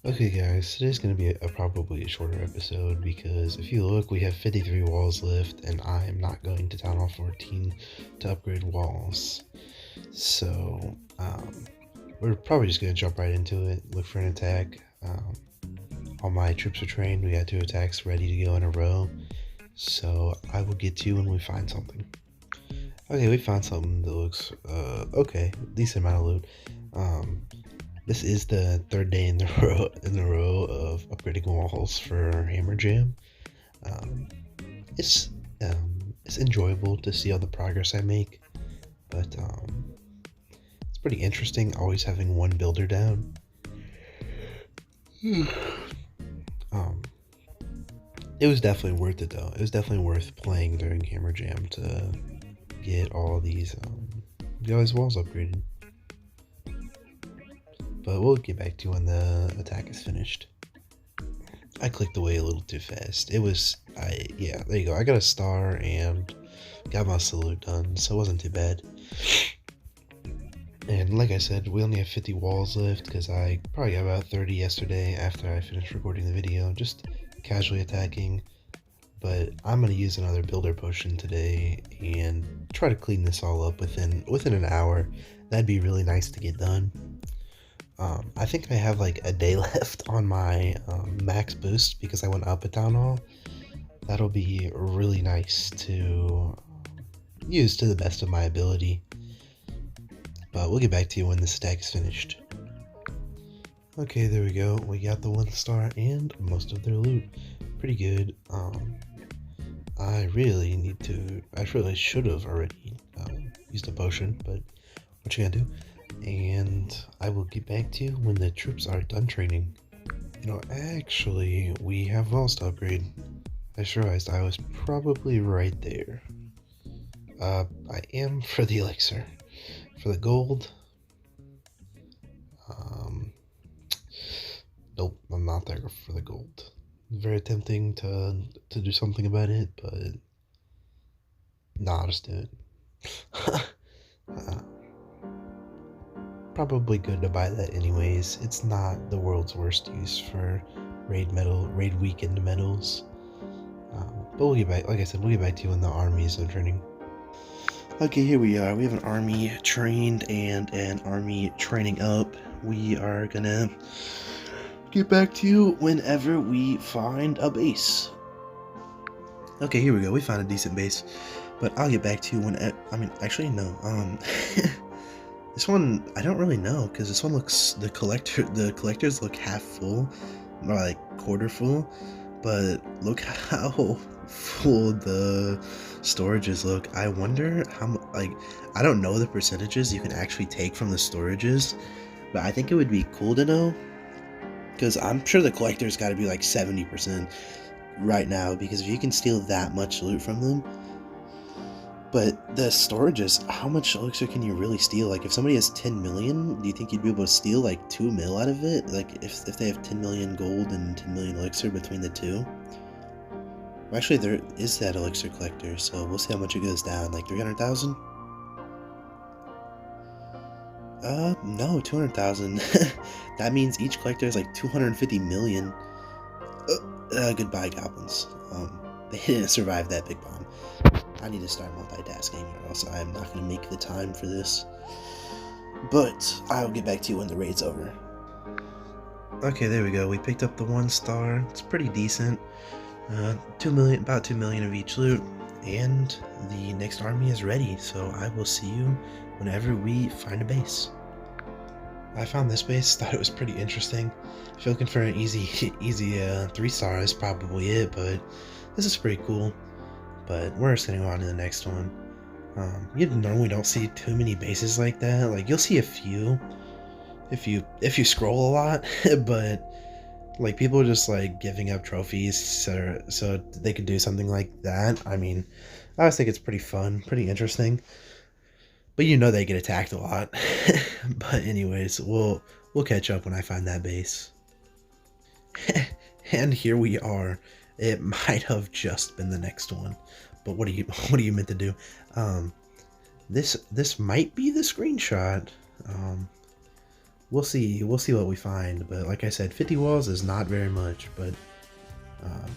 Okay guys, today's going to be probably a shorter episode because if you look, we have 53 walls left and I'm not going to Town Hall 14 to upgrade walls. So, we're probably just going to jump right into it, look for an attack. All my troops are trained, we got 2 attacks ready to go in a row. So, I will get to you when we find something. Okay, we found something that looks, okay, decent amount of loot. This is the third day in the row of upgrading walls for Hammer Jam. Um, it's it's enjoyable to see all the progress I make, but it's pretty interesting always having one builder down. um, it was definitely worth it though. It was definitely worth playing during Hammer Jam to get all these walls upgraded. But we'll get back to when the attack is finished. I clicked away a little too fast. Yeah, there you go. I got a star and got my salute done, so it wasn't too bad. And like I said, we only have 50 walls left because I probably got about 30 yesterday after I finished recording the video, just casually attacking. But I'm going to use another builder potion today and try to clean this all up within an hour. That'd be really nice to get done. I think I have like a day left on my max boost because I went up a Town Hall. That'll be really nice to use to the best of my ability. But we'll get back to you when the stack is finished. Okay, there we go. We got the 1 star and most of their loot. Pretty good. I really should have already used a potion, but what you gonna do? And I will get back to you when the troops are done training. Actually, we have walls to upgrade. I just realized I was probably right there. I am for the elixir. For the gold, nope, I'm not there for the gold. Very tempting to do something about it, but nah, I'll just do it. uh, Probably good to buy that anyways. It's not the world's worst use for raid weekend medals. But we'll get back, like I said, we'll get back to you when the army is done training. Okay, here we are. We have an army trained and an army training up. We are gonna get back to you whenever we find a base. Okay, here we go. We found a decent base, but I'll get back to you when. Actually, no. This one I don't really know because this one looks the collectors look half full, or like quarter full, but look how full the storages look. I wonder how I don't know the percentages you can actually take from the storages, but I think it would be cool to know because I'm sure the collector's got to be like 70% right now because if you can steal that much loot from them. But the storages, how much elixir can you really steal? Like if somebody has 10 million, do you think you'd be able to steal like 2 mil out of it? Like if they have 10 million gold and 10 million elixir between the two? Well, actually, there is that elixir collector, so we'll see how much it goes down. Like 300,000? No, 200,000. That means each collector is like 250 million. Goodbye, goblins. They didn't survive that big bomb. I need to start multitasking, or else I'm not going to make the time for this. But I'll get back to you when the raid's over. Okay, there we go. We picked up the 1 star. It's pretty decent. 2 million, about 2 million of each loot, and the next army is ready. So I will see you whenever we find a base. I found this base. Thought it was pretty interesting. If you're looking for an easy 3-star, is probably it. But this is pretty cool. But we're just gonna go on to the next one. You normally don't see too many bases like that. Like you'll see a few if you scroll a lot, but like people are just like giving up trophies so they could do something like that. I mean, I always think it's pretty fun, pretty interesting. But they get attacked a lot. But anyways, we'll catch up when I find that base. And here we are. It might have just been the next one, but what are you meant to do? This might be the screenshot. we'll see. We'll see what we find. But like I said, 50 walls is not very much. But um,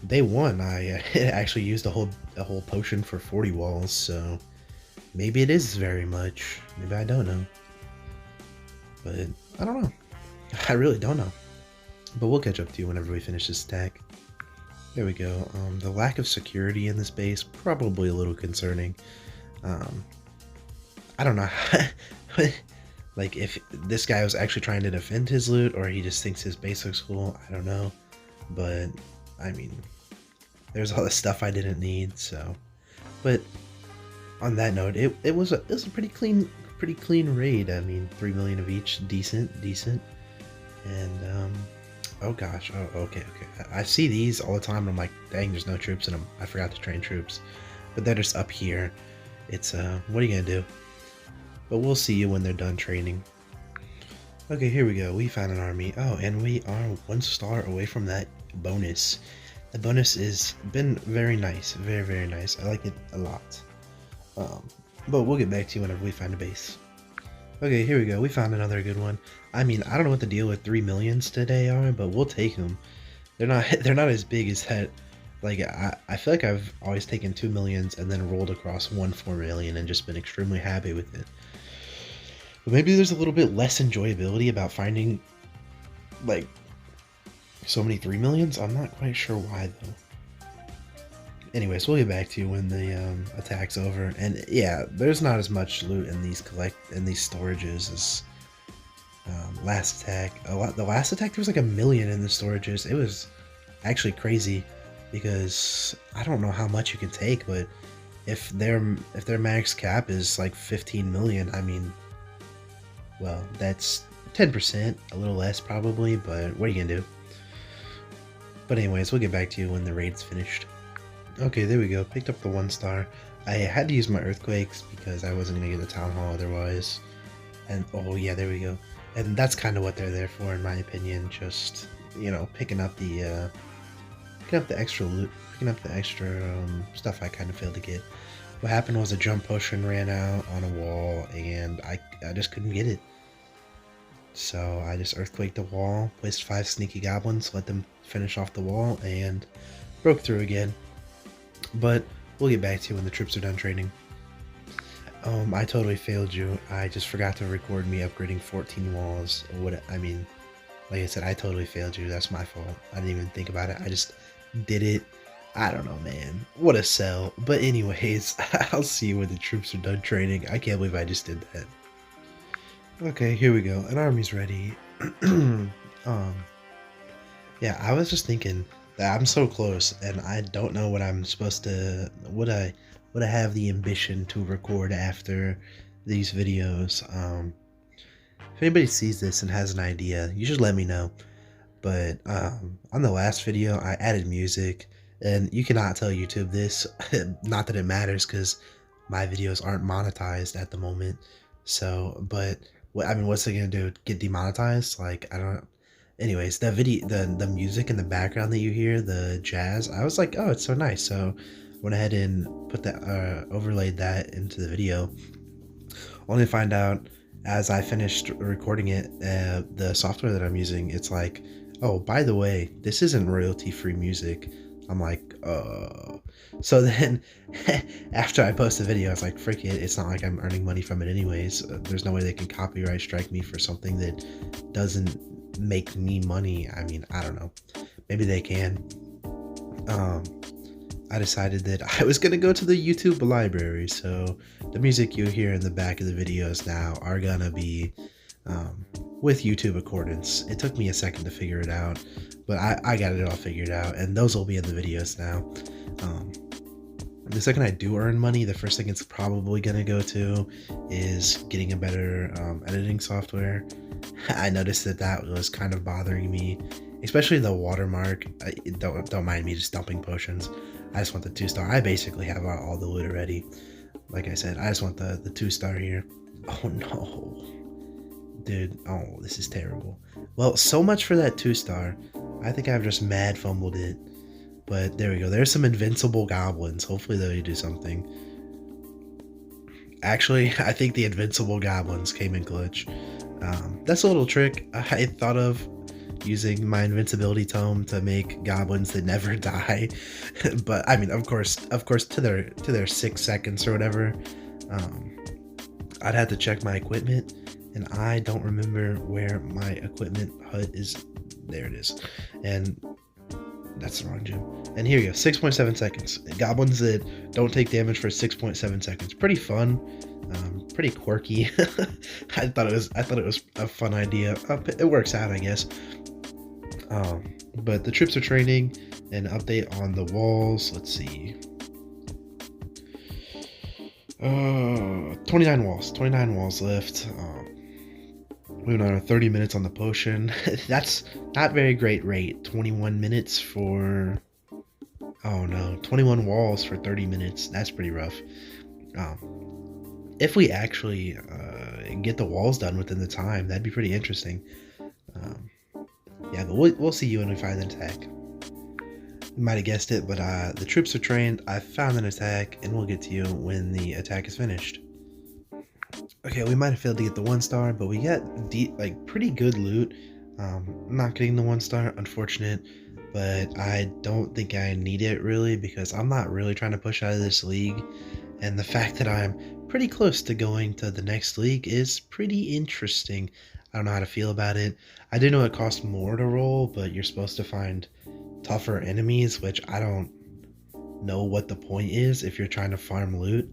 day one, I actually used a whole potion for 40 walls. So maybe it is very much. Maybe I don't know. But I don't know. I really don't know. But we'll catch up to you whenever we finish this stack. There we go. The lack of security in this base, probably a little concerning. Um, I don't know. Like, if this guy was actually trying to defend his loot, or he just thinks his base looks cool, I don't know. But, I mean, there's all this stuff I didn't need, so. But, on that note, it was a pretty clean raid. I mean, 3 million of each, decent. And, oh gosh, oh, okay. I see these all the time, and I'm like, dang, there's no troops in them. I forgot to train troops. But they're just up here. It's, what are you gonna do? But we'll see you when they're done training. Okay, here we go. We found an army. Oh, and we are 1 star away from that bonus. The bonus has been very nice. Very nice. I like it a lot. But we'll get back to you whenever we find a base. Okay, here we go. We found another good one. I mean, I don't know what the deal with 3 millions today are, but we'll take them. They're not as big as that. Like, I feel like I've always taken 2 millions and then rolled across 4 million and just been extremely happy with it. But maybe there's a little bit less enjoyability about finding, like, so many 3 millions. I'm not quite sure why, though. Anyways, we'll get back to you when the attack's over. And yeah, there's not as much loot in these storages as last attack. The last attack, there was like 1 million in the storages. It was actually crazy because I don't know how much you can take, but if their max cap is like 15 million, I mean, well, that's 10%, a little less probably, but what are you gonna do? But anyways, we'll get back to you when the raid's finished. Okay, there we go. Picked up the 1 star. I had to use my earthquakes because I wasn't gonna get the town hall otherwise. And oh yeah, there we go. And that's kind of what they're there for, in my opinion. Just, you know, picking up the extra loot, picking up the extra stuff I kind of failed to get. What happened was a jump potion ran out on a wall, and I just couldn't get it. So I just earthquaked the wall, placed 5 sneaky goblins, let them finish off the wall, and broke through again. But we'll get back to you when the troops are done training. I totally failed you. I just forgot to record me upgrading 14 walls. I mean, like I said, I totally failed you. That's my fault. I didn't even think about it. I just did it. I don't know, man. What a sell. But anyways, I'll see you when the troops are done training. I can't believe I just did that. Okay, here we go. An army's ready. Yeah, I was just thinking that I'm so close, and I don't know what I'm supposed to. Would I have the ambition to record after these videos? If anybody sees this and has an idea, you should let me know. But on the last video, I added music, and you cannot tell YouTube this. Not that it matters, because my videos aren't monetized at the moment. So, but I mean, what's it gonna do? Get demonetized? Like, I don't. Anyways, that video, the music in the background that you hear, the jazz, I was like, oh, it's so nice. So went ahead and put that, overlaid that into the video. Only to find out as I finished recording it, the software that I'm using, it's like, oh, by the way, this isn't royalty-free music. I'm like, so then after I post the video, I was like, frick it, it's not like I'm earning money from it anyways. There's no way they can copyright strike me for something that doesn't make me money. I mean, I don't know, maybe they can. I decided that I was gonna go to the YouTube library, so the music you hear in the back of the videos now are gonna be with YouTube accordance. It took me a second to figure it out, but I got it all figured out, and those will be in the videos now. The second I do earn money, the first thing it's probably gonna go to is getting a better editing software. I noticed that was kind of bothering me, especially the watermark. Don't mind me just dumping potions. I just want the 2 star. I basically have all the loot already. Like I said, I just want the 2 star here. Oh no, dude. Oh, this is terrible. Well, so much for that 2 star. I think I've just mad fumbled it. But there we go. There's some invincible goblins. Hopefully they'll do something. Actually, I think the invincible goblins came in clutch. That's a little trick I thought of, using my invincibility tome to make goblins that never die. But I mean, of course, to their 6 seconds or whatever. Um, I'd have to check my equipment, and I don't remember where my equipment HUD is. There it is, and that's the wrong gym. And here you go, 6.7 seconds. Goblins that don't take damage for 6.7 seconds. Pretty fun, pretty quirky. I thought it was a fun idea. It works out, I guess. But the troops are training. An update on the walls. Let's see. 29 walls. 29 walls left. We went on 30 minutes on the potion. That's not very great rate. 21 minutes for... Oh no, 21 walls for 30 minutes. That's pretty rough. If we actually get the walls done within the time, that'd be pretty interesting. Yeah, but we'll see you when we find an attack. You might have guessed it, but the troops are trained. I found an attack, and we'll get to you when the attack is finished. Okay, we might have failed to get the 1-star, but we got pretty good loot. Not getting the 1-star, unfortunate, but I don't think I need it really, because I'm not really trying to push out of this league, and the fact that I'm pretty close to going to the next league is pretty interesting. I don't know how to feel about it. I do know it costs more to roll, but you're supposed to find tougher enemies, which I don't know what the point is if you're trying to farm loot.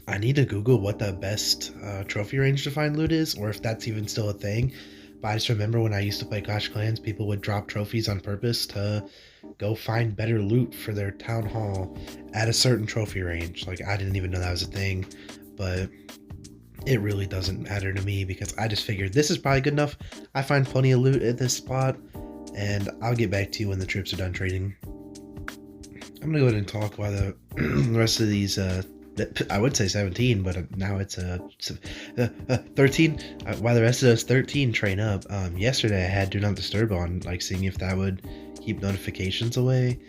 I need to Google what the best trophy range to find loot is, or if that's even still a thing. But I just remember when I used to play Clash of Clans, people would drop trophies on purpose to go find better loot for their town hall at a certain trophy range. Like, I didn't even know that was a thing, but it really doesn't matter to me, because I just figured this is probably good enough. I find plenty of loot at this spot, and I'll get back to you when the troops are done trading. I'm gonna go ahead and talk while the rest of these I would say 17, but now it's 13. While the rest of those 13 train up. Yesterday I had Do Not Disturb on, like seeing if that would keep notifications away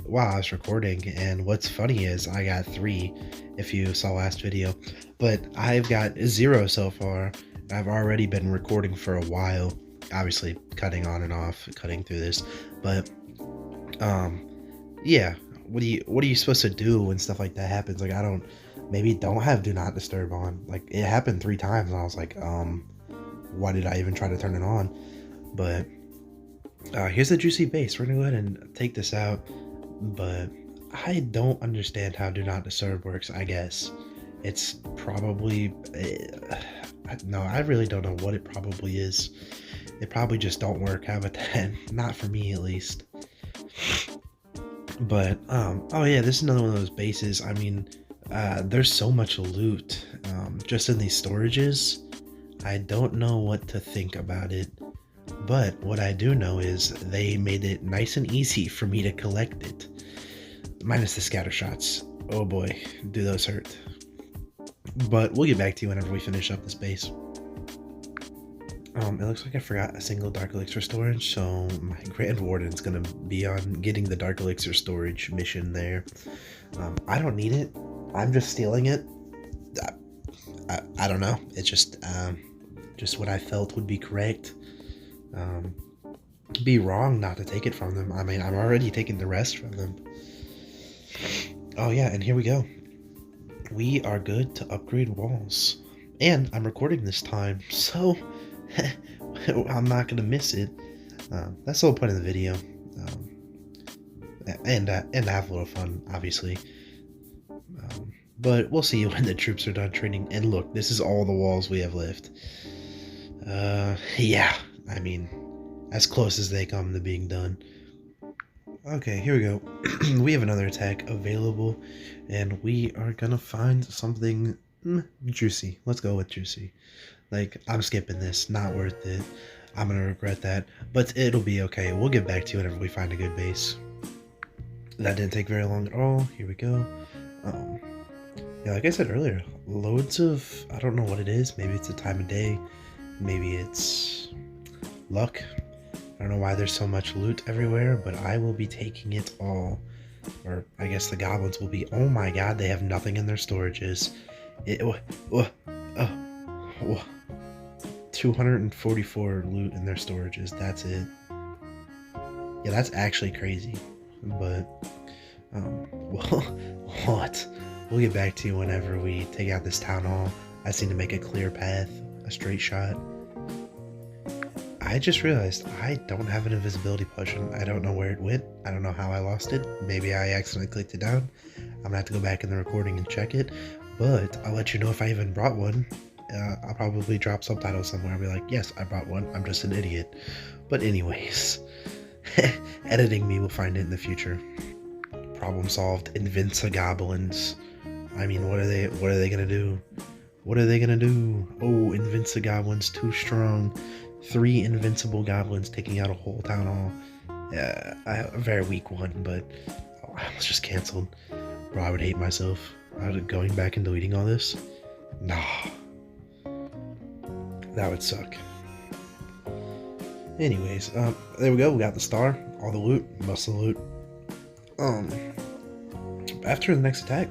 while I was recording. And what's funny is I got 3 if you saw last video, but I've got 0 so far. I've already been recording for a while, obviously cutting on and off, cutting through this, but yeah. What are you supposed to do when stuff like that happens? Like, maybe don't have Do Not Disturb on. Like, it happened 3 times, and I was like, why did I even try to turn it on? But here's the juicy base. We're gonna go ahead and take this out, but I don't understand how Do Not Disturb works. I guess it's probably no, I really don't know what it probably is. It probably just don't work. How about that? Not for me, at least. But oh yeah, this is another one of those bases. I mean, there's so much loot just in these storages. I don't know what to think about it, but what I do know is they made it nice and easy for me to collect it, minus the scatter shots. Oh boy, do those hurt. But we'll get back to you whenever we finish up this base. It looks like I forgot a single Dark Elixir storage, so my Grand Warden's gonna be on getting the Dark Elixir storage mission there. I don't need it. I'm just stealing it. I don't know. It's just what I felt would be correct. Be wrong not to take it from them. I mean, I'm already taking the rest from them. Oh yeah, and here we go. We are good to upgrade walls. And I'm recording this time, so I'm not gonna miss it. That's the whole point of the video, and have a little fun, obviously. But we'll see you when the troops are done training. And look, this is all the walls we have left. Yeah, I mean, as close as they come to being done. Okay, here we go. We have another attack available, and we are gonna find something juicy. Let's go with juicy. Like, I'm skipping this, not worth it. I'm gonna regret that, but it'll be okay. We'll get back to you whenever we find a good base. That didn't take very long at all. Here we go. Yeah, like I said earlier, loads of, I don't know what it is. Maybe it's the time of day. Maybe it's luck. I don't know why there's so much loot everywhere, but I will be taking it all. Or I guess the goblins will be. Oh my god, they have nothing in their storages. Whoa. 244 loot in their storages. That's it. Yeah, that's actually crazy. But, well, what? We'll get back to you whenever we take out this town hall. I seem to make a clear path, a straight shot. I just realized I don't have an invisibility potion. I don't know where it went. I don't know how I lost it. Maybe I accidentally clicked it down. I'm gonna have to go back in the recording and check it. But I'll let you know if I even brought one. I'll probably drop subtitles somewhere. I'll be like, yes, I brought one. I'm just an idiot. But anyways, editing me will find it in the future. Problem solved. Invincigoblins. I mean, what are they gonna do? What are they gonna do? Oh, Invincigoblins too strong. 3 invincible goblins taking out a whole town hall. Yeah, a very weak one, but I almost just canceled. Bro, I would hate myself. Going back and deleting all this? Nah. That would suck. Anyways, there we go. We got the star. All the loot. Most of the loot. After the next attack.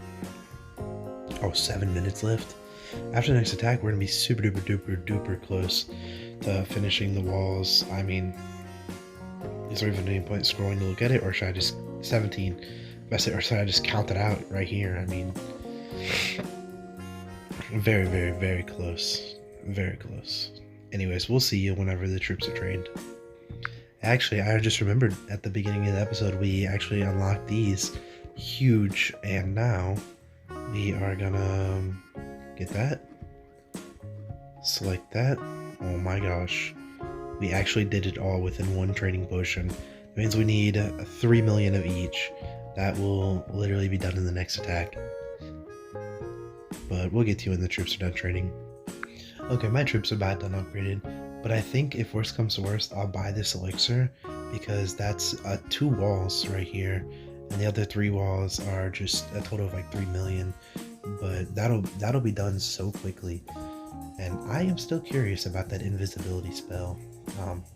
Oh, 7 minutes left. After the next attack, we're going to be super duper duper duper close to finishing the walls. I mean, is there even any point scrolling to look at it? Or should I just... 17. Or should I just count it out right here? I mean... Very, very, very close. Very close. Anyways, we'll see you whenever the troops are trained. Actually, I just remembered at the beginning of the episode, we actually unlocked these. Huge. And now, we are gonna get that. Select that. Oh my gosh. We actually did it all within 1 training potion. That means we need 3 million of each. That will literally be done in the next attack. But we'll get to you when the troops are done training. Okay, my troops are about done upgraded. But I think if worst comes to worst, I'll buy this elixir. Because that's 2 walls right here. And the other 3 walls are just a total of like 3 million. But that'll be done so quickly. And I am still curious about that invisibility spell.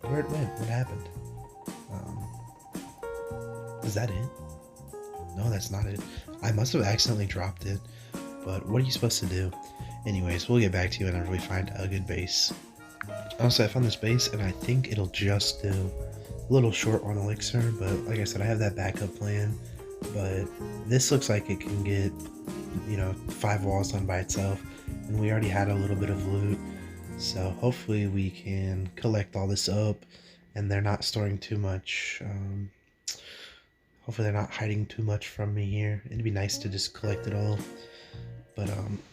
Where it went? What happened? Is that it? No, that's not it. I must have accidentally dropped it. But what are you supposed to do? Anyways, we'll get back to you whenever we find a good base. Also, I found this base, and I think it'll just do a little short on elixir. But like I said, I have that backup plan. But this looks like it can get, 5 walls done by itself. And we already had a little bit of loot. So hopefully we can collect all this up. And they're not storing too much. Hopefully they're not hiding too much from me here. It'd be nice to just collect it all. But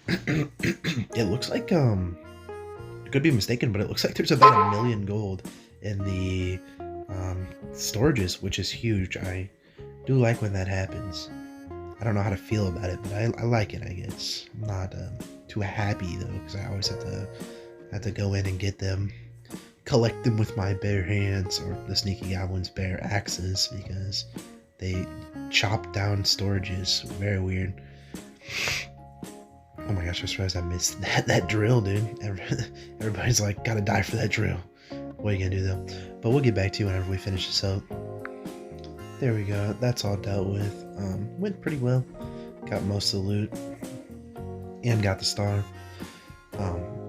it looks like I could be mistaken, but it looks like there's about 1 million gold in the storages, which is huge. I do like when that happens. I don't know how to feel about it, but I like it, I guess. I'm not too happy though, because I always have to go in and get them, collect them with my bare hands, or the sneaky goblins' bare axes, because they chop down storages. Very weird. Oh my gosh, I just realized I missed that drill, dude. Everybody's like, gotta die for that drill. What are you gonna do though? But we'll get back to you whenever we finish this up. There we go. That's all dealt with. Went pretty well. Got most of the loot. And got the star.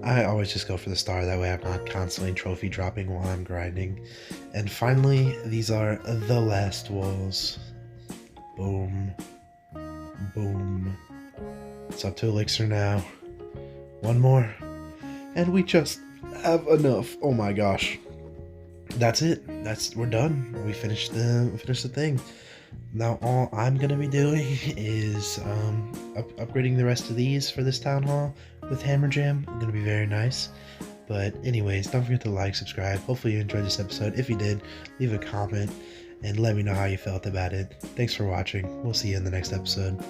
I always just go for the star. That way I'm not constantly trophy dropping while I'm grinding. And finally, these are the last walls. Boom. Boom. It's up to elixir now. 1 more. And we just have enough. Oh my gosh. That's it. We're done. We finished the thing. Now all I'm gonna be doing is upgrading the rest of these for this town hall with Hammer Jam. It's gonna be very nice. But anyways, don't forget to like, subscribe. Hopefully you enjoyed this episode. If you did, leave a comment and let me know how you felt about it. Thanks for watching. We'll see you in the next episode.